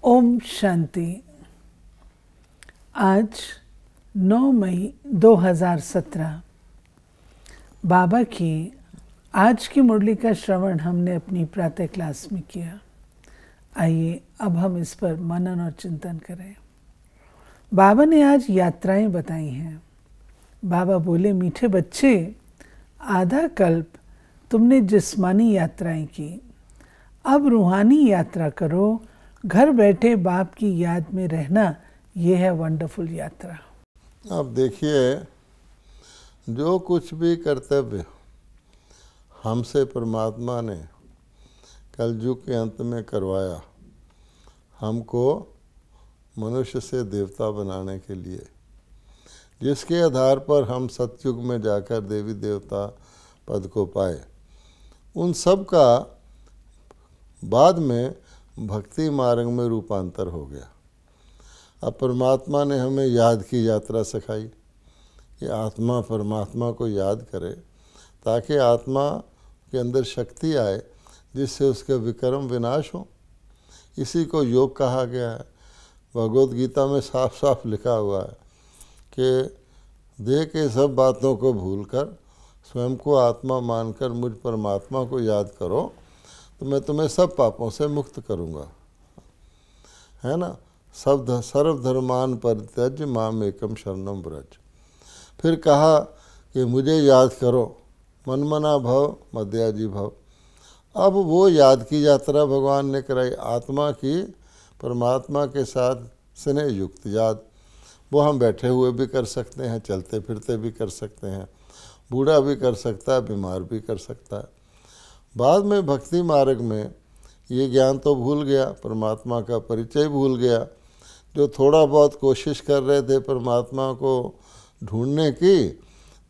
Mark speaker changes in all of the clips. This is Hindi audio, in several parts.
Speaker 1: ओम शांति। आज 9 मई 2017 बाबा की आज की मुरली का श्रवण हमने अपनी प्रातः क्लास में किया। आइए अब हम इस पर मनन और चिंतन करें। बाबा ने आज यात्राएं बताई हैं। बाबा बोले, मीठे बच्चे, आधा कल्प तुमने जिस्मानी यात्राएं की, अब रूहानी यात्रा करो। घर बैठे बाप की याद में रहना, ये है वंडरफुल यात्रा।
Speaker 2: अब देखिए, जो कुछ भी कर्तव्य हमसे परमात्मा ने कलयुग के अंत में करवाया, हमको मनुष्य से देवता बनाने के लिए, जिसके आधार पर हम सतयुग में जाकर देवी देवता पद को पाए, उन सब का बाद में भक्ति मार्ग में रूपांतर हो गया। अब परमात्मा ने हमें याद की यात्रा सिखाई कि आत्मा परमात्मा को याद करे, ताकि आत्मा के अंदर शक्ति आए जिससे उसके विक्रम विनाश हो। इसी को योग कहा गया है। भगवद गीता में साफ साफ लिखा हुआ है कि देह के सब बातों को भूलकर स्वयं को आत्मा मानकर मुझ परमात्मा को याद करो, तो मैं तुम्हें सब पापों से मुक्त करूँगा, है ना। सर्वधर्मान परित्यज्य माम एकम शरणम व्रज। फिर कहा कि मुझे याद करो, मनमना भव मध्याजी भव। अब वो याद की यात्रा भगवान ने कराई, आत्मा की परमात्मा के साथ स्नेह युक्त याद। वो हम बैठे हुए भी कर सकते हैं, चलते फिरते भी कर सकते हैं, बूढ़ा भी कर सकता है, बीमार भी कर सकता है। बाद में भक्ति मार्ग में ये ज्ञान तो भूल गया, परमात्मा का परिचय भूल गया। जो थोड़ा बहुत कोशिश कर रहे थे परमात्मा को ढूंढने की,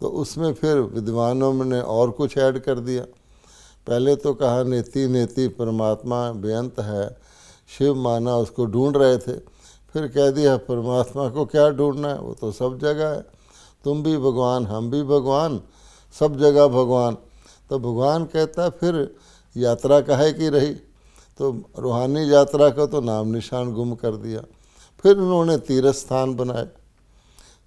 Speaker 2: तो उसमें फिर विद्वानों ने और कुछ ऐड कर दिया। पहले तो कहा नेति नेति परमात्मा बेअंत है, शिव माना उसको ढूंढ रहे थे। फिर कह दिया परमात्मा को क्या ढूंढना है, वो तो सब जगह है, तुम भी भगवान हम भी भगवान, सब जगह भगवान। तो भगवान कहता फिर यात्रा काहे की रही। तो रूहानी यात्रा का तो नाम निशान गुम कर दिया। फिर उन्होंने तीर्थ स्थान बनाए,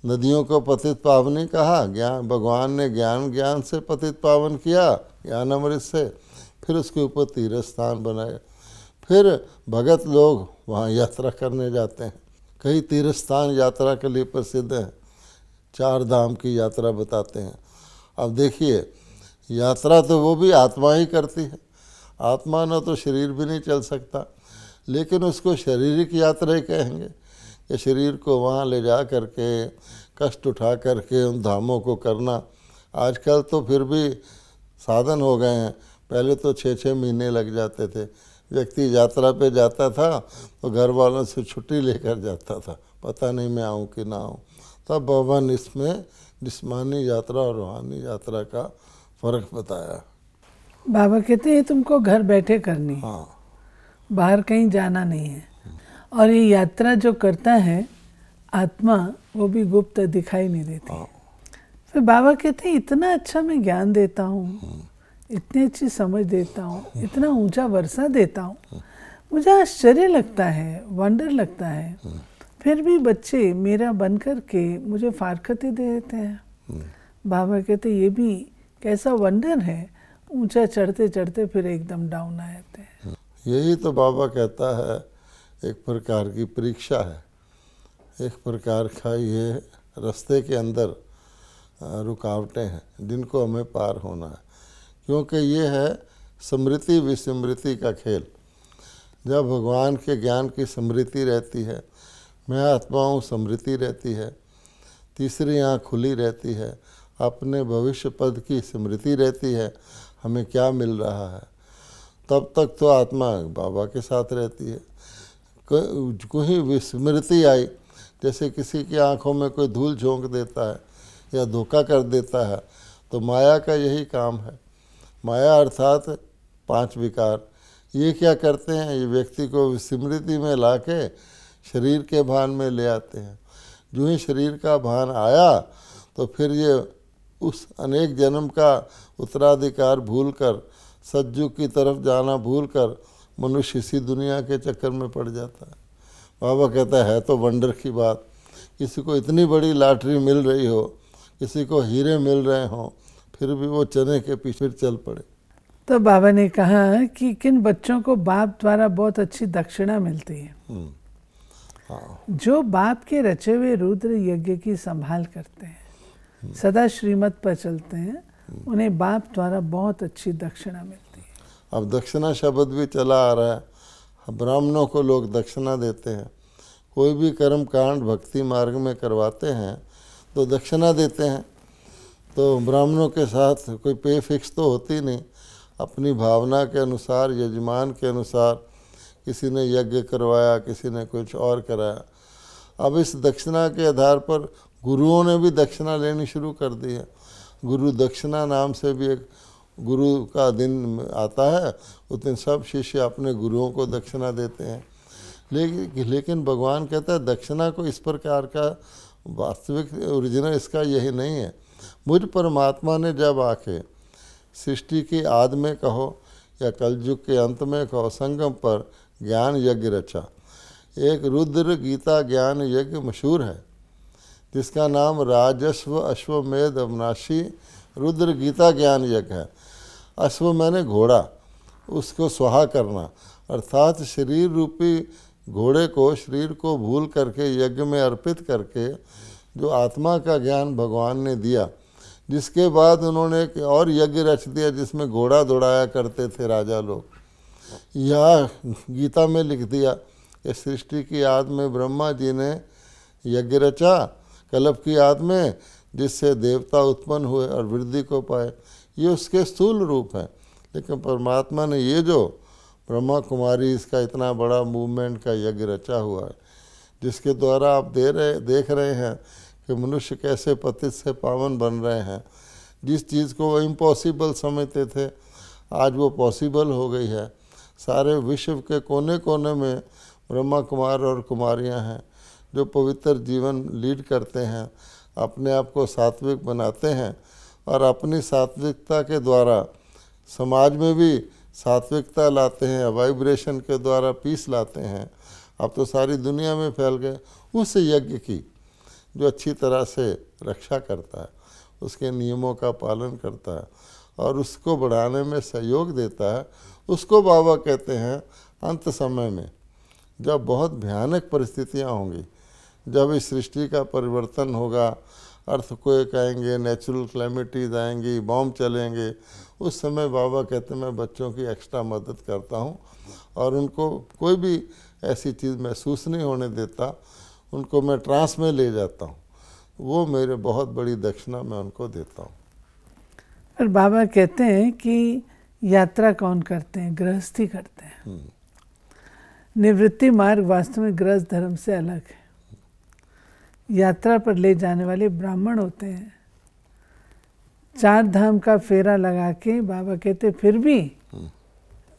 Speaker 2: नदियों को पतित पावनी कहा। ज्ञान भगवान ने ज्ञान से पतित पावन किया, ज्ञान अमृत से। फिर उसके ऊपर तीर्थ स्थान बनाए। फिर भगत लोग वहाँ यात्रा करने जाते हैं। कई तीर्थ स्थान यात्रा के लिए प्रसिद्ध हैं, 4 धाम की यात्रा बताते हैं। अब देखिए, यात्रा तो वो भी आत्मा ही करती है। आत्मा न तो शरीर भी नहीं चल सकता, लेकिन उसको शारीरिक यात्रा ही कहेंगे कि शरीर को वहाँ ले जा करके कष्ट उठा करके उन धामों को करना। आजकल तो फिर भी साधन हो गए हैं, पहले तो 6-6 महीने लग जाते थे। व्यक्ति यात्रा पे जाता था तो घर वालों से छुट्टी लेकर जाता था, पता नहीं मैं आऊँ कि ना आऊँ। तब बाबा ने इसमें जिस्मानी यात्रा और रूहानी यात्रा का फ़र्क बताया।
Speaker 1: बाबा कहते हैं तुमको घर बैठे करनी,
Speaker 2: हाँ,
Speaker 1: बाहर कहीं जाना नहीं है। और ये यात्रा जो करता है आत्मा, वो भी गुप्त दिखाई नहीं देती।
Speaker 2: हाँ।
Speaker 1: फिर बाबा कहते हैं इतना अच्छा मैं ज्ञान देता हूँ, इतनी अच्छी समझ देता हूँ, इतना ऊंचा वर्षा देता हूँ, मुझे आश्चर्य लगता है, वंडर लगता है, फिर भी बच्चे मेरा बन कर के मुझे फारकती दे देते हैं। बाबा कहते ये भी कैसा वंडर है, ऊंचा चढ़ते चढ़ते फिर एकदम डाउन आ जाते हैं।
Speaker 2: यही तो बाबा कहता है, एक प्रकार की परीक्षा है, एक प्रकार का ये रास्ते के अंदर रुकावटें हैं जिनको हमें पार होना है। क्योंकि ये है स्मृति विस्मृति का खेल। जब भगवान के ज्ञान की स्मृति रहती है, मैं आत्मा हूँ, स्मृति रहती है, तीसरी आँख खुली रहती है, अपने भविष्य पद की स्मृति रहती है, हमें क्या मिल रहा है, तब तक तो आत्मा बाबा के साथ रहती है। कोई विस्मृति आई, जैसे किसी की आंखों में कोई धूल झोंक देता है या धोखा कर देता है, तो माया का यही काम है। माया अर्थात 5 विकार, ये क्या करते हैं, ये व्यक्ति को विस्मृति में लाके शरीर के भान में ले आते हैं। जो ही शरीर का भान आया तो फिर ये उस अनेक जन्म का उत्तराधिकार भूलकर सतयुग की तरफ जाना भूलकर मनुष्य इसी दुनिया के चक्कर में पड़ जाता है। बाबा कहता है तो वंडर की बात, किसी को इतनी बड़ी लॉटरी मिल रही हो, किसी को हीरे मिल रहे हों, फिर भी वो चने के पीछे चल पड़े।
Speaker 1: तो बाबा ने कहा कि किन बच्चों को बाप द्वारा बहुत अच्छी दक्षिणा मिलती है।
Speaker 2: हाँ,
Speaker 1: जो बाप के रचे हुए रुद्र यज्ञ की संभाल करते हैं, सदा श्रीमत पर चलते हैं, उन्हें बाप द्वारा बहुत अच्छी दक्षिणा मिलती है।
Speaker 2: अब दक्षिणा शब्द भी चला आ रहा है। ब्राह्मणों को लोग दक्षिणा देते हैं। कोई भी कर्म कांड भक्ति मार्ग में करवाते हैं तो दक्षिणा देते हैं। तो ब्राह्मणों के साथ कोई पे फिक्स तो होती नहीं, अपनी भावना के अनुसार, यजमान के अनुसार, किसी ने यज्ञ करवाया, किसी ने कुछ और कराया। अब इस दक्षिणा के आधार पर गुरुओं ने भी दक्षिणा लेनी शुरू कर दी है। गुरु दक्षिणा नाम से भी एक गुरु का दिन आता है, उस दिन सब शिष्य अपने गुरुओं को दक्षिणा देते हैं। लेकिन भगवान कहता है दक्षिणा को इस प्रकार का वास्तविक ओरिजिनल इसका यही नहीं है। मुझ परमात्मा ने जब आके सृष्टि की आदि में कहो या कलयुग के अंत में कहो, संगम पर ज्ञान यज्ञ रचा। एक रुद्र गीता ज्ञान यज्ञ मशहूर है, जिसका नाम राजस्व अश्वमेध अविनाशी रुद्र गीता ज्ञान यज्ञ है। अश्व मैंने घोड़ा, उसको स्वाहा करना, अर्थात शरीर रूपी घोड़े को, शरीर को भूल करके यज्ञ में अर्पित करके जो आत्मा का ज्ञान भगवान ने दिया, जिसके बाद उन्होंने एक और यज्ञ रच दिया जिसमें घोड़ा दौड़ाया करते थे राजा लोग। यह गीता में लिख दिया कि सृष्टि की आदि में ब्रह्मा जी ने यज्ञ रचा कल्प की आदि में, जिससे देवता उत्पन्न हुए और वृद्धि को पाए। ये उसके स्थूल रूप है। लेकिन परमात्मा ने ये जो ब्रह्मा कुमारी इसका इतना बड़ा मूवमेंट का यज्ञ रचा हुआ है, जिसके द्वारा आप देख रहे हैं कि मनुष्य कैसे पतित से पावन बन रहे हैं। जिस चीज़ को वो इम्पॉसिबल समझते थे, आज वो पॉसिबल हो गई है। सारे विश्व के कोने कोने में ब्रह्मा कुमार और कुमारियां हैं जो पवित्र जीवन लीड करते हैं, अपने आप को सात्विक बनाते हैं और अपनी सात्विकता के द्वारा समाज में भी सात्विकता लाते हैं, वाइब्रेशन के द्वारा पीस लाते हैं। अब तो सारी दुनिया में फैल गए। उस यज्ञ की जो अच्छी तरह से रक्षा करता है, उसके नियमों का पालन करता है और उसको बढ़ाने में सहयोग देता है, उसको बाबा कहते हैं अंत समय में जब बहुत भयानक परिस्थितियां होंगी, जब इस सृष्टि का परिवर्तन होगा, अर्थक्वेक आएंगे, नेचुरल क्लैमिटीज आएंगी, बॉम्ब चलेंगे, उस समय बाबा कहते हैं मैं बच्चों की एक्स्ट्रा मदद करता हूँ और उनको कोई भी ऐसी चीज़ महसूस नहीं होने देता, उनको मैं ट्रांस में ले जाता हूँ। वो मेरे बहुत बड़ी दक्षिणा मैं उनको देता हूँ।
Speaker 1: और बाबा कहते हैं कि यात्रा कौन करते हैं? गृहस्थी करते हैं। निवृत्ति मार्ग वास्तव में गृहस्थ धर्म से अलग है। यात्रा पर ले जाने वाले ब्राह्मण होते हैं। 4 धाम का फेरा लगा के बाबा कहते फिर भी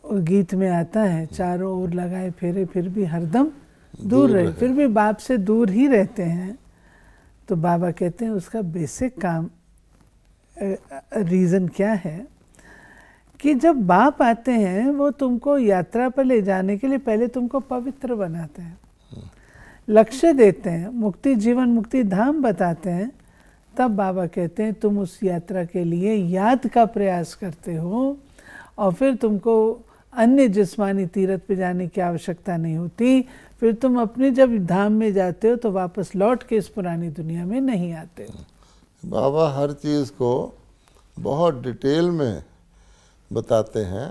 Speaker 1: गीत में आता है, चारों ओर लगाए फेरे फिर भी हरदम दूर रहे, फिर भी बाप से दूर ही रहते हैं। तो बाबा कहते हैं उसका बेसिक काम रीज़न क्या है कि जब बाप आते हैं वो तुमको यात्रा पर ले जाने के लिए पहले तुमको पवित्र बनाते हैं, लक्ष्य देते हैं, मुक्ति जीवन मुक्ति धाम बताते हैं। तब बाबा कहते हैं तुम उस यात्रा के लिए याद का प्रयास करते हो और फिर तुमको अन्य जिस्मानी तीर्थ पे जाने की आवश्यकता नहीं होती। फिर तुम अपने जब धाम में जाते हो तो वापस लौट के इस पुरानी दुनिया में नहीं आते हो।
Speaker 2: बाबा हर चीज़ को बहुत डिटेल में बताते हैं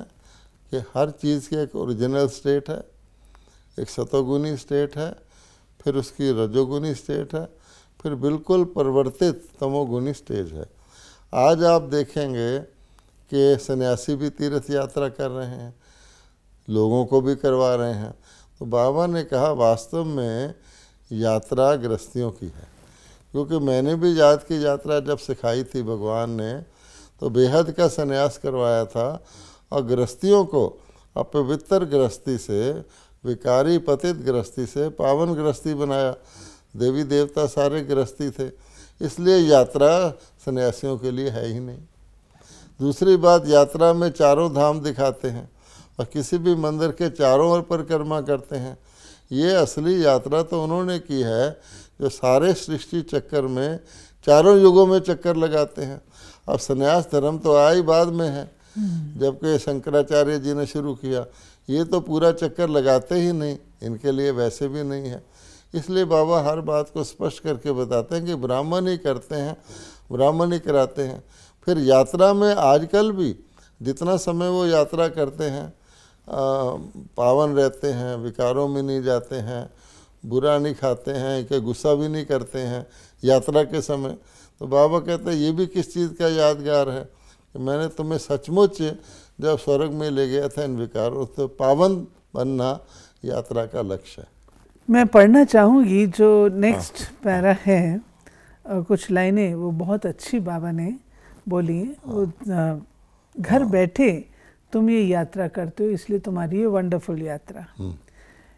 Speaker 2: कि हर चीज़ की एक ओरिजिनल स्टेट है, एक सतोगुनी स्टेट है, फिर उसकी रजोगुनी स्टेट है, फिर बिल्कुल परिवर्तित तमोगुनी स्टेज है। आज आप देखेंगे कि सन्यासी भी तीर्थ यात्रा कर रहे हैं, लोगों को भी करवा रहे हैं। तो बाबा ने कहा वास्तव में यात्रा गृहस्थियों की है, क्योंकि मैंने भी याद की यात्रा जब सिखाई थी भगवान ने तो बेहद का संन्यास करवाया था और गृहस्थियों को अपवित्र गृहस्थी से, विकारी पतित गृहस्थी से पावन गृहस्थी बनाया। देवी देवता सारे गृहस्थी थे, इसलिए यात्रा सन्यासियों के लिए है ही नहीं। दूसरी बात, यात्रा में चारों धाम दिखाते हैं और किसी भी मंदिर के चारों ओर परिक्रमा करते हैं। ये असली यात्रा तो उन्होंने की है जो सारे सृष्टि चक्कर में चारों युगों में चक्कर लगाते हैं। अब संन्यास धर्म तो आई बाद में है, जबकि शंकराचार्य जी ने शुरू किया। ये तो पूरा चक्कर लगाते ही नहीं, इनके लिए वैसे भी नहीं है। इसलिए बाबा हर बात को स्पष्ट करके बताते हैं कि ब्राह्मण ही करते हैं, ब्राह्मण ही कराते हैं। फिर यात्रा में आजकल भी जितना समय वो यात्रा करते हैं पावन रहते हैं, विकारों में नहीं जाते हैं, बुरा नहीं खाते हैं, कि गुस्सा भी नहीं करते हैं यात्रा के समय। तो बाबा कहते हैं ये भी किस चीज़ का यादगार है कि मैंने तुम्हें सचमुच जब स्वर्ग में ले गया था इन विकारों, तो पावन बनना यात्रा का लक्ष्य है।
Speaker 1: मैं पढ़ना चाहूँगी जो नेक्स्ट पैरा है, कुछ लाइनें वो बहुत अच्छी बाबा ने बोली हैं। वो घर बैठे तुम ये यात्रा करते हो, इसलिए तुम्हारी ये वंडरफुल यात्रा।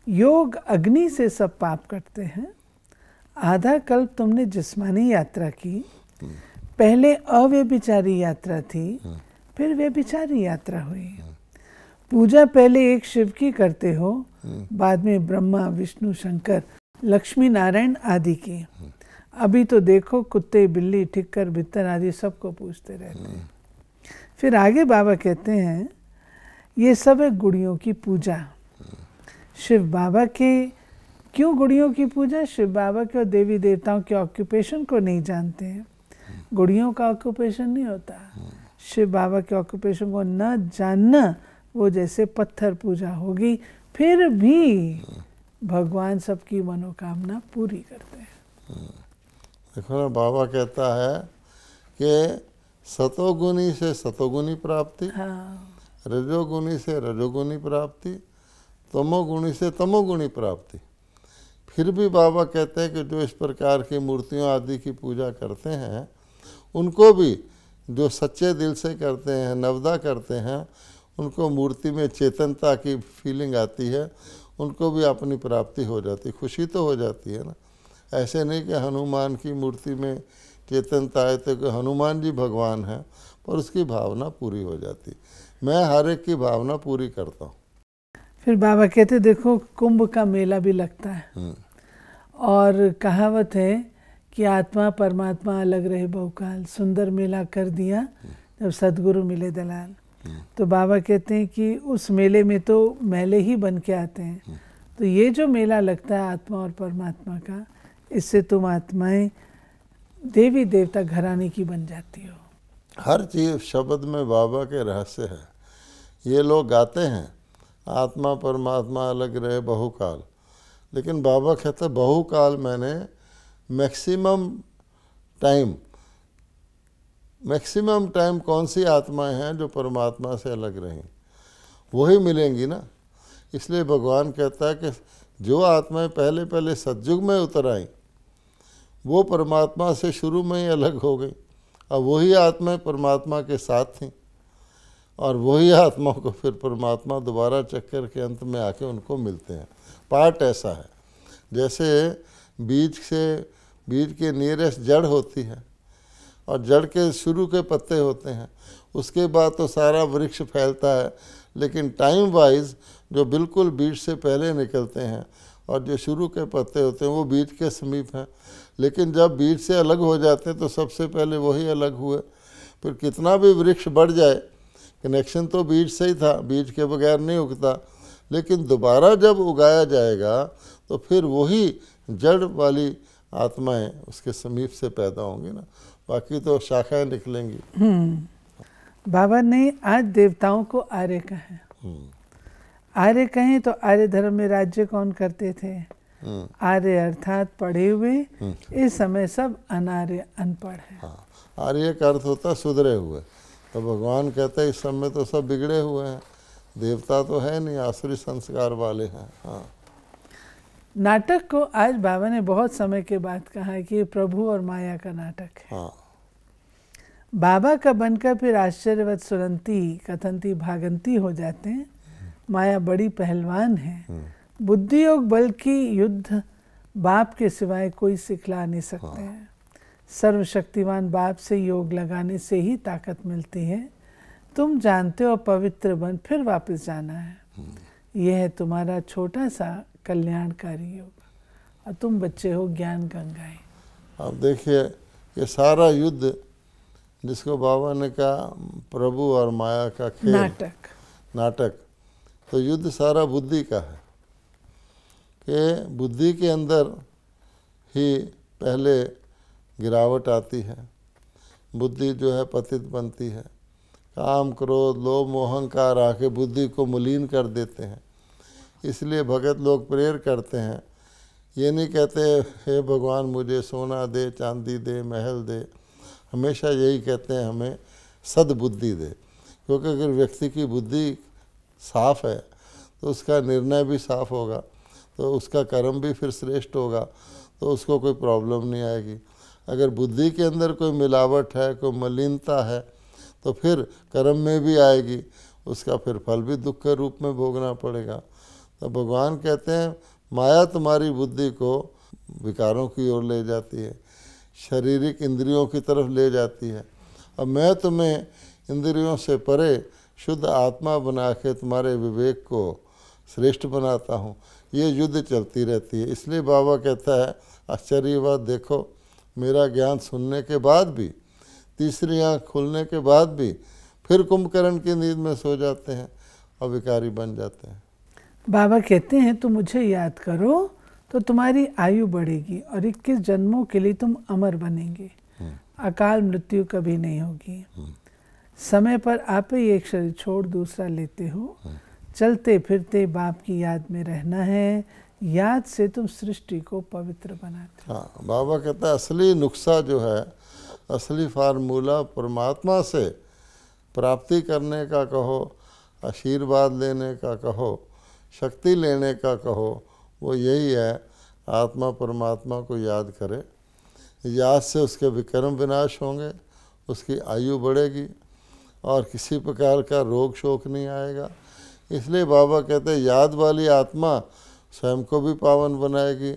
Speaker 1: योग अग्नि से सब पाप करते हैं। आधा कल्प तुमने जिस्मानी यात्रा की, पहले अव्यभिचारी यात्रा थी, फिर व्यभिचारी यात्रा हुई। पूजा पहले एक शिव की करते हो, बाद में ब्रह्मा विष्णु शंकर लक्ष्मी नारायण आदि की। अभी तो देखो कुत्ते बिल्ली ठिक्कर भित्तर आदि सबको पूजते रहते हैं। फिर आगे बाबा कहते हैं ये सब है गुड़ियों की पूजा। शिव बाबा के क्यों गुड़ियों की पूजा? शिव बाबा के और देवी देवताओं के ऑक्यूपेशन को नहीं जानते हैं। गुड़ियों का ऑक्यूपेशन नहीं होता। शिव बाबा के ऑक्यूपेशन को न जानना, वो जैसे पत्थर पूजा होगी। फिर भी भगवान सबकी मनोकामना पूरी करते हैं।
Speaker 2: देखो ना, बाबा कहता है कि सतोगुनी से सतोगुनी प्राप्ति, रजोगुनी से रजोगुनी प्राप्ति, तमोगुणी से तमोगुणी प्राप्ति। फिर भी बाबा कहते हैं कि जो इस प्रकार की मूर्तियों आदि की पूजा करते हैं, उनको भी जो सच्चे दिल से करते हैं, नवदा करते हैं, उनको मूर्ति में चेतनता की फीलिंग आती है, उनको भी अपनी प्राप्ति हो जाती, खुशी तो हो जाती है ना। ऐसे नहीं कि हनुमान की मूर्ति में चेतनता है तो कि हनुमान जी भगवान हैं, पर उसकी भावना पूरी हो जाती। मैं हर एक की भावना पूरी करता हूँ।
Speaker 1: फिर बाबा कहते देखो कुंभ का मेला भी लगता है, और कहावत है कि आत्मा परमात्मा अलग रहे बहुकाल। सुंदर मेला कर दिया जब सदगुरु मिले दलाल। तो बाबा कहते हैं कि उस मेले में तो मेले ही बन के आते हैं। तो ये जो मेला लगता है आत्मा और परमात्मा का, इससे तुम आत्माएं देवी देवता घराने की बन जाती हो।
Speaker 2: हर चीज़ शब्द में बाबा के रहस्य है। ये लोग गाते हैं आत्मा परमात्मा अलग रहे बहुकाल, लेकिन बाबा कहते बहुकाल मैंने मैक्सिमम टाइम कौन सी आत्माएं हैं जो परमात्मा से अलग रहें, वही मिलेंगी ना। इसलिए भगवान कहता है कि जो आत्माएं पहले पहले सतयुग में उतर आईं, वो परमात्मा से शुरू में ही अलग हो गई। अब वही आत्माएं परमात्मा के साथ थीं, और वही आत्माओं को फिर परमात्मा दोबारा चक्कर के अंत में आके उनको मिलते हैं। पार्ट ऐसा है जैसे बीज के नियरेस्ट जड़ होती है, और जड़ के शुरू के पत्ते होते हैं, उसके बाद तो सारा वृक्ष फैलता है। लेकिन टाइम वाइज जो बिल्कुल बीज से पहले निकलते हैं और जो शुरू के पत्ते होते हैं वो बीज के समीप हैं, लेकिन जब बीज से अलग हो जाते हैं तो सबसे पहले वही अलग हुए। फिर कितना भी वृक्ष बढ़ जाए, कनेक्शन तो बीज से ही था, बीज के बगैर नहीं उगता। लेकिन दोबारा जब उगाया जाएगा तो फिर वही जड़ वाली आत्माएं उसके समीप से पैदा होंगी ना, बाकी तो शाखाएं निकलेंगी।
Speaker 1: बाबा ने आज देवताओं को आर्य कहा। आर्य कहें तो आर्य धर्म में राज्य कौन करते थे? आर्य अर्थात पढ़े हुए। इस समय सब अनार्य अनपढ़ है।
Speaker 2: हाँ, आर्य का अर्थ होता है सुधरे हुए। तो भगवान कहते हैं इस समय तो सब बिगड़े हुए हैं, देवता तो है नहीं, आसुरी संस्कार वाले हैं। हाँ,
Speaker 1: नाटक को आज बाबा ने बहुत समय के बाद कहा है कि प्रभु और माया का नाटक है।
Speaker 2: हाँ।
Speaker 1: बाबा का बनकर फिर आश्चर्यवत सुरंती कथंती भागंती हो जाते हैं। माया बड़ी पहलवान है। बुद्धि योग बल की युद्ध बाप के सिवाय कोई सिखला नहीं सकते हैं। सर्वशक्तिमान बाप से योग लगाने से ही ताकत मिलती है। तुम जानते हो पवित्र बन फिर वापस जाना है। यह है तुम्हारा छोटा सा कल्याणकारी योग, और तुम बच्चे हो ज्ञान गंगाएं।
Speaker 2: अब देखिए ये सारा युद्ध जिसको बाबा ने कहा प्रभु और माया का खेल, नाटक, तो युद्ध सारा बुद्धि का है कि बुद्धि के अंदर ही पहले गिरावट आती है, बुद्धि जो है पतित बनती है, काम क्रोध लोभ मोह अहंकार आके बुद्धि को मलिन कर देते हैं। इसलिए भगत लोग प्रेयर करते हैं, ये नहीं कहते हे भगवान मुझे सोना दे चांदी दे महल दे, हमेशा यही कहते हैं हमें सद्बुद्धि दे, क्योंकि अगर व्यक्ति की बुद्धि साफ है तो उसका निर्णय भी साफ होगा, तो उसका कर्म भी फिर श्रेष्ठ होगा, तो उसको कोई प्रॉब्लम नहीं आएगी। अगर बुद्धि के अंदर कोई मिलावट है, कोई मलिनता है, तो फिर कर्म में भी आएगी, उसका फिर फल भी दुख के रूप में भोगना पड़ेगा। तो भगवान कहते हैं माया तुम्हारी बुद्धि को विकारों की ओर ले जाती है, शारीरिक इंद्रियों की तरफ ले जाती है, और मैं तुम्हें इंद्रियों से परे शुद्ध आत्मा बना के तुम्हारे विवेक को श्रेष्ठ बनाता हूँ। ये युद्ध चलती रहती है। इसलिए बाबा कहता है आश्चर्य बात देखो, मेरा ज्ञान सुनने के बाद भी, तीसरी आँख खुलने के बाद भी फिर कुंभकर्ण की नींद में सो जाते हैं और विकारी बन जाते हैं।
Speaker 1: बाबा कहते हैं तुम मुझे याद करो तो तुम्हारी आयु बढ़ेगी और 21 जन्मों के लिए तुम अमर बनेंगे, अकाल मृत्यु कभी नहीं होगी। समय पर आप ही एक शरीर छोड़ दूसरा लेते हो, चलते फिरते बाप की याद में रहना है, याद से तुम सृष्टि को पवित्र बनाते हो।
Speaker 2: हाँ, बाबा कहता है असली नुस्खा जो है, असली फार्मूला परमात्मा से प्राप्ति करने का कहो, आशीर्वाद लेने का कहो, शक्ति लेने का कहो, वो यही है आत्मा परमात्मा को याद करे। याद से उसके विक्रम विनाश होंगे, उसकी आयु बढ़ेगी और किसी प्रकार का रोग शोक नहीं आएगा। इसलिए बाबा कहते हैं याद वाली आत्मा स्वयं को भी पावन बनाएगी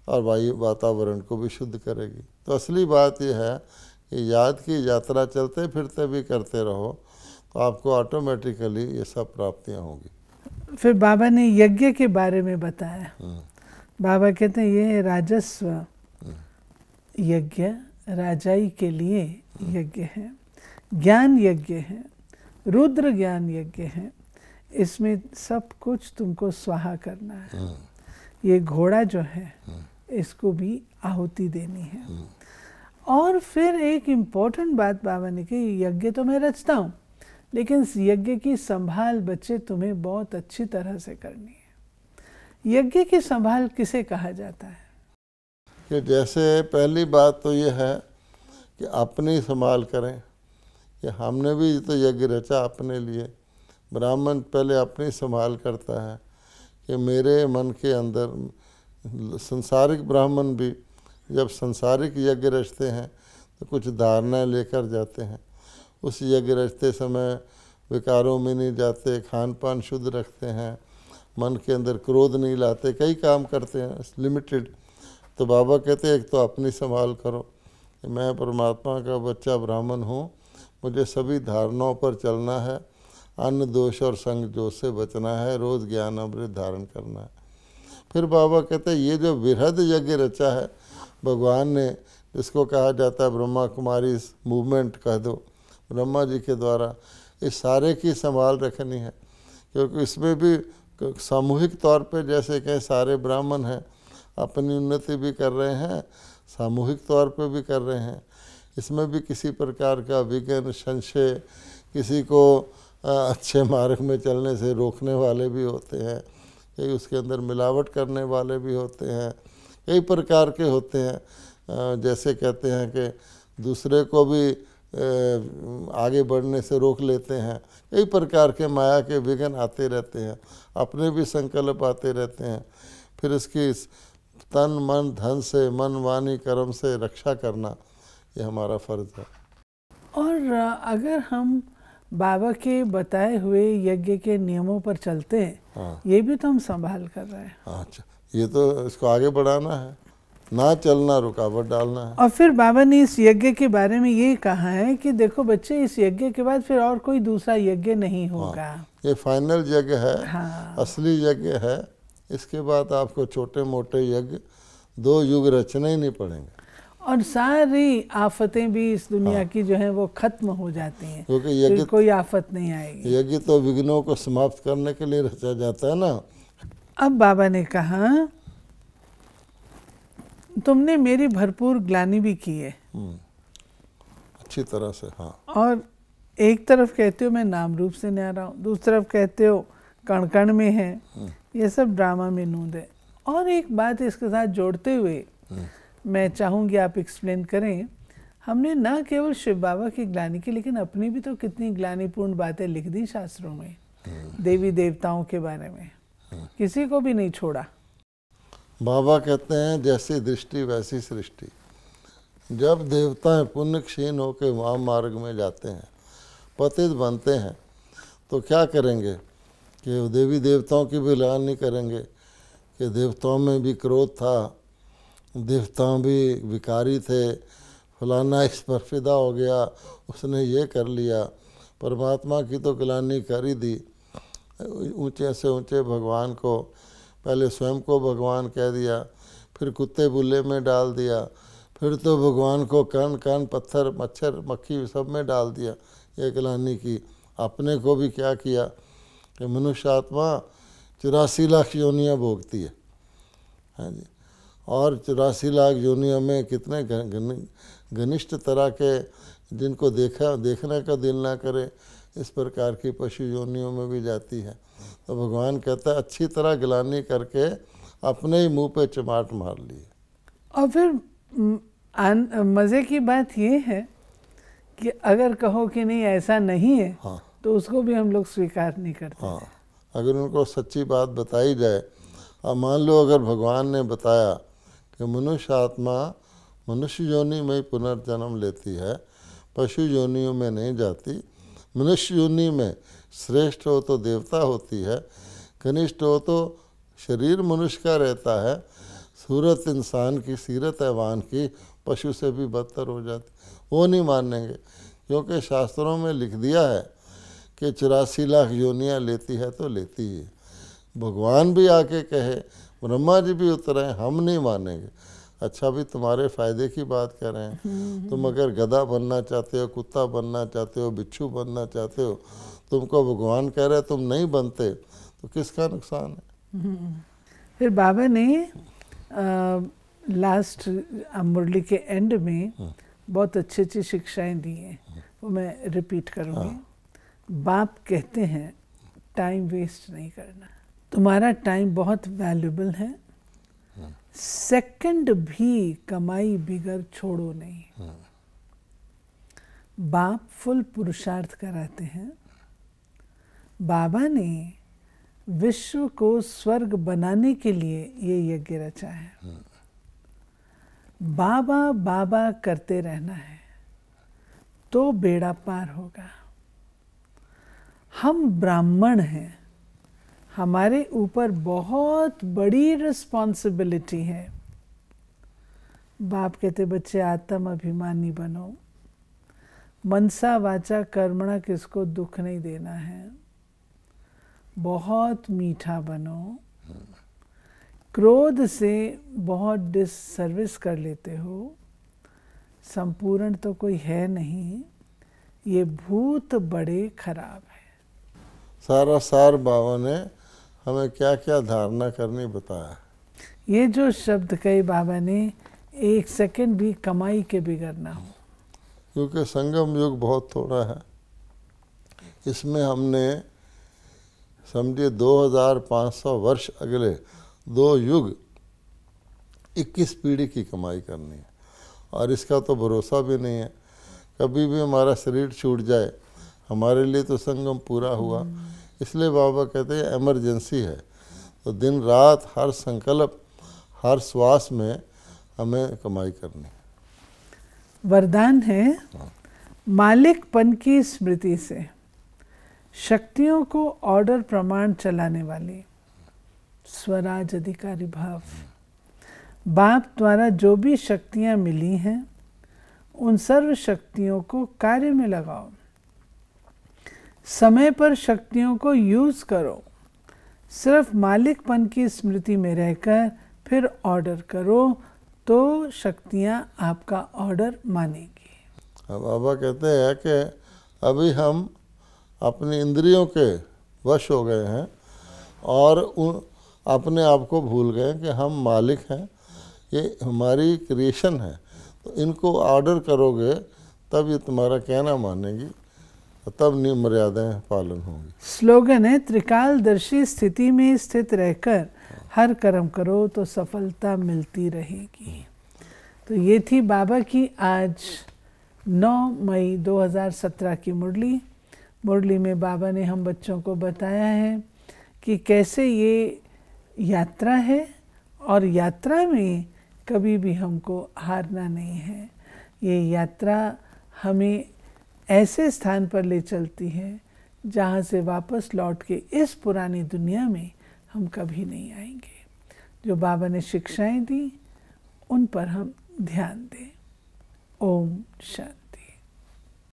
Speaker 2: और वायु वातावरण को भी शुद्ध करेगी। तो असली बात यह है कि याद की यात्रा चलते फिरते भी करते रहो तो आपको ऑटोमेटिकली ये सब प्राप्तियां होंगी।
Speaker 1: फिर बाबा ने यज्ञ के बारे में बताया। बाबा कहते हैं ये राजस्व यज्ञ राजाई के लिए यज्ञ है, ज्ञान यज्ञ है, रुद्र ज्ञान यज्ञ है, इसमें सब कुछ तुमको स्वाहा करना है। ये घोड़ा जो है इसको भी आहुति देनी है। और फिर एक इम्पोर्टेंट बात बाबा ने कही, यज्ञ तो मैं रचता हूँ लेकिन इस यज्ञ की संभाल बच्चे तुम्हें बहुत अच्छी तरह से करनी है। यज्ञ की संभाल किसे कहा जाता है?
Speaker 2: कि जैसे पहली बात तो ये है कि अपनी संभाल करें, कि हमने भी तो यज्ञ रचा अपने लिए। ब्राह्मण पहले अपनी संभाल करता है कि मेरे मन के अंदर, संसारिक ब्राह्मण भी जब संसारिक यज्ञ रचते हैं तो कुछ धारणाएं लेकर जाते हैं। उस यज्ञ रचते समय विकारों में नहीं जाते, खान पान शुद्ध रखते हैं, मन के अंदर क्रोध नहीं लाते, कई काम करते हैं लिमिटेड। तो बाबा कहते हैं एक तो अपनी संभाल करो कि मैं परमात्मा का बच्चा ब्राह्मण हूँ, मुझे सभी धारणाओं पर चलना है, अन्न दोष और संग दोष से बचना है, रोज़ ज्ञान अमृत धारण करना है। फिर बाबा कहते हैं ये जो वृहद यज्ञ रचा है भगवान ने, जिसको कहा जाता है ब्रह्मा कुमारी मूवमेंट कह दो, ब्रह्मा जी के द्वारा, इस सारे की संभाल रखनी है। क्योंकि इसमें भी सामूहिक तौर पे जैसे कहीं सारे ब्राह्मण हैं अपनी उन्नति भी कर रहे हैं, सामूहिक तौर पे भी कर रहे हैं। इसमें भी किसी प्रकार का विघ्न संशय, किसी को अच्छे मार्ग में चलने से रोकने वाले भी होते हैं, कई उसके अंदर मिलावट करने वाले भी होते हैं, कई प्रकार के होते हैं। जैसे कहते हैं कि दूसरे को भी आगे बढ़ने से रोक लेते हैं, कई प्रकार के माया के विघ्न आते रहते हैं, अपने भी संकल्प आते रहते हैं। फिर इसकी तन मन धन से, मन वाणी कर्म से रक्षा करना ये हमारा फर्ज है।
Speaker 1: और अगर हम बाबा के बताए हुए यज्ञ के नियमों पर चलते हैं,
Speaker 2: हाँ,
Speaker 1: ये भी तो हम संभाल कर रहे हैं।
Speaker 2: अच्छा, ये तो इसको आगे बढ़ाना है, ना चलना रुकावट डालना है।
Speaker 1: और फिर बाबा ने इस यज्ञ के बारे में ये कहा है कि देखो बच्चे, इस यज्ञ के बाद फिर और कोई दूसरा यज्ञ नहीं होगा।
Speaker 2: हाँ, ये फाइनल यज्ञ है।
Speaker 1: हाँ।
Speaker 2: असली यज्ञ है, इसके बाद आपको छोटे मोटे यज्ञ 2 युग रचने ही नहीं पड़ेंगे
Speaker 1: और सारी आफतें भी इस दुनिया की जो है वो खत्म हो जाती हैं,
Speaker 2: क्योंकि यज्ञ
Speaker 1: कोई आफत नहीं आएगी।
Speaker 2: यज्ञ तो विघ्नों को समाप्त करने के लिए रचा जाता है ना।
Speaker 1: अब बाबा ने कहा तुमने मेरी भरपूर ग्लानि भी की है,
Speaker 2: अच्छी तरह से। हाँ,
Speaker 1: और एक तरफ कहते हो मैं नाम रूप से न्यारा हूँ, दूसरी तरफ कहते हो कण कण में है, ये सब ड्रामा में नूंद है। और एक बात इसके साथ जोड़ते हुए मैं चाहूँगी आप एक्सप्लेन करें, हमने न केवल शिव बाबा की ग्लानि की लेकिन अपनी भी तो कितनी ग्लानिपूर्ण बातें लिख दी शास्त्रों में, देवी देवताओं के बारे में, किसी को भी नहीं छोड़ा।
Speaker 2: बाबा कहते हैं जैसी दृष्टि वैसी सृष्टि। जब देवताएं पुण्य क्षीण होकर वाम मार्ग में जाते हैं, पतित बनते हैं, तो क्या करेंगे कि देवी देवताओं की भी ग्लानि करेंगे कि देवताओं में भी क्रोध था, देवता भी विकारी थे, फलाना इस पर फिदा हो गया, उसने ये कर लिया। परमात्मा की तो ग्लानि कर ही दी। ऊंचे से ऊंचे भगवान को, पहले स्वयं को भगवान कह दिया, फिर कुत्ते बुल्ले में डाल दिया, फिर तो भगवान को कण कण पत्थर मच्छर मक्खी सब में डाल दिया, ये ग्लानि की। अपने को भी क्या किया कि मनुष्य आत्मा 84 लाख योनियाँ भोगती है। हाँ जी, और 84 लाख योनियों में कितने घनिष्ठ तरह के, जिनको देखने का दिल ना करे, इस प्रकार की पशु योनियों में भी जाती है। तो भगवान कहता है अच्छी तरह ग्लानि करके अपने ही मुंह पे चमाट मार लिए।
Speaker 1: और फिर मज़े की बात ये है कि अगर कहो कि नहीं ऐसा नहीं है,
Speaker 2: हाँ,
Speaker 1: तो उसको भी हम लोग स्वीकार नहीं करते।
Speaker 2: हाँ, अगर उनको सच्ची बात बताई जाए, अब मान लो अगर भगवान ने बताया कि मनुष्य आत्मा मनुष्य योनि में ही पुनर्जन्म लेती है, पशु योनियों में नहीं जाती, मनुष्य योनि में श्रेष्ठ हो तो देवता होती है, कनिष्ठ हो तो शरीर मनुष्य का रहता है, सूरत इंसान की, सीरत हैवान की, पशु से भी बदतर हो जाती, वो नहीं मानेंगे। क्योंकि शास्त्रों में लिख दिया है कि 84 लाख योनियाँ लेती है तो लेती ही। भगवान भी आके कहे, ब्रह्मा जी भी उतरे, हम नहीं मानेंगे। अच्छा भी तुम्हारे फायदे की बात कर रहे हैं, तुम अगर गधा बनना चाहते हो, कुत्ता बनना चाहते हो, बिच्छू बनना चाहते हो, तुमको भगवान कह रहे तुम नहीं बनते, तो किसका नुकसान है।
Speaker 1: फिर बाबा ने लास्ट मुरली के एंड में बहुत अच्छी अच्छी शिक्षाएं दी हैं, वो मैं रिपीट करूँगी। बाप कहते हैं टाइम वेस्ट नहीं करना, तुम्हारा टाइम बहुत वैल्यूबल है, सेकंड भी कमाई बिगर छोड़ो नहीं। बाप फुल पुरुषार्थ कराते हैं। बाबा ने विश्व को स्वर्ग बनाने के लिए ये यज्ञ रचा है। बाबा बाबा करते रहना है तो बेड़ा पार होगा। हम ब्राह्मण हैं, हमारे ऊपर बहुत बड़ी रिस्पॉन्सिबिलिटी है। बाप कहते बच्चे आत्म अभिमानी बनो, मनसा वाचा कर्मणा किसको दुख नहीं देना है, बहुत मीठा बनो, क्रोध से बहुत डिससर्विस कर लेते हो, संपूर्ण तो कोई है नहीं, ये भूत बड़े खराब है।
Speaker 2: सारा सार बाबा ने हमें क्या क्या धारणा करनी बताया।
Speaker 1: ये जो शब्द कहे बाबा ने, एक सेकंड भी कमाई के बिगड़ ना हो।
Speaker 2: क्योंकि संगम युग बहुत थोड़ा है, इसमें हमने समझिए 2500 वर्ष अगले 2 युग 21 पीढ़ी की कमाई करनी है, और इसका तो भरोसा भी नहीं है, कभी भी हमारा शरीर छूट जाए, हमारे लिए तो संगम पूरा हुआ। इसलिए बाबा कहते हैं इमरजेंसी है, तो दिन रात हर संकल्प हर श्वास में हमें कमाई करनी है।
Speaker 1: वरदान है मालिकपन की स्मृति से शक्तियों को ऑर्डर प्रमाण चलाने वाली स्वराज अधिकारी भाव। बाप द्वारा जो भी शक्तियां मिली हैं उन सर्व शक्तियों को कार्य में लगाओ, समय पर शक्तियों को यूज करो, सिर्फ मालिकपन की स्मृति में रहकर फिर ऑर्डर करो तो शक्तियाँ आपका ऑर्डर मानेगी।
Speaker 2: अब बाबा कहते हैं कि अभी हम अपनी इंद्रियों के वश हो गए हैं और अपने आप को भूल गए कि हम मालिक हैं, ये हमारी क्रिएशन है, तो इनको ऑर्डर करोगे तब ये तुम्हारा कहना मानेगी, तब नियम मर्यादाएं पालन होंगी।
Speaker 1: स्लोगन है, त्रिकालदर्शी स्थिति में स्थित रहकर हर कर्म करो तो सफलता मिलती रहेगी। तो ये थी बाबा की आज 9 मई 2017 की मुरली में बाबा ने हम बच्चों को बताया है कि कैसे ये यात्रा है और यात्रा में कभी भी हमको हारना नहीं है। ये यात्रा हमें ऐसे स्थान पर ले चलती है जहाँ से वापस लौट के इस पुरानी दुनिया में हम कभी नहीं आएंगे। जो बाबा ने शिक्षाएं दी उन पर हम ध्यान दें। ओम शांति।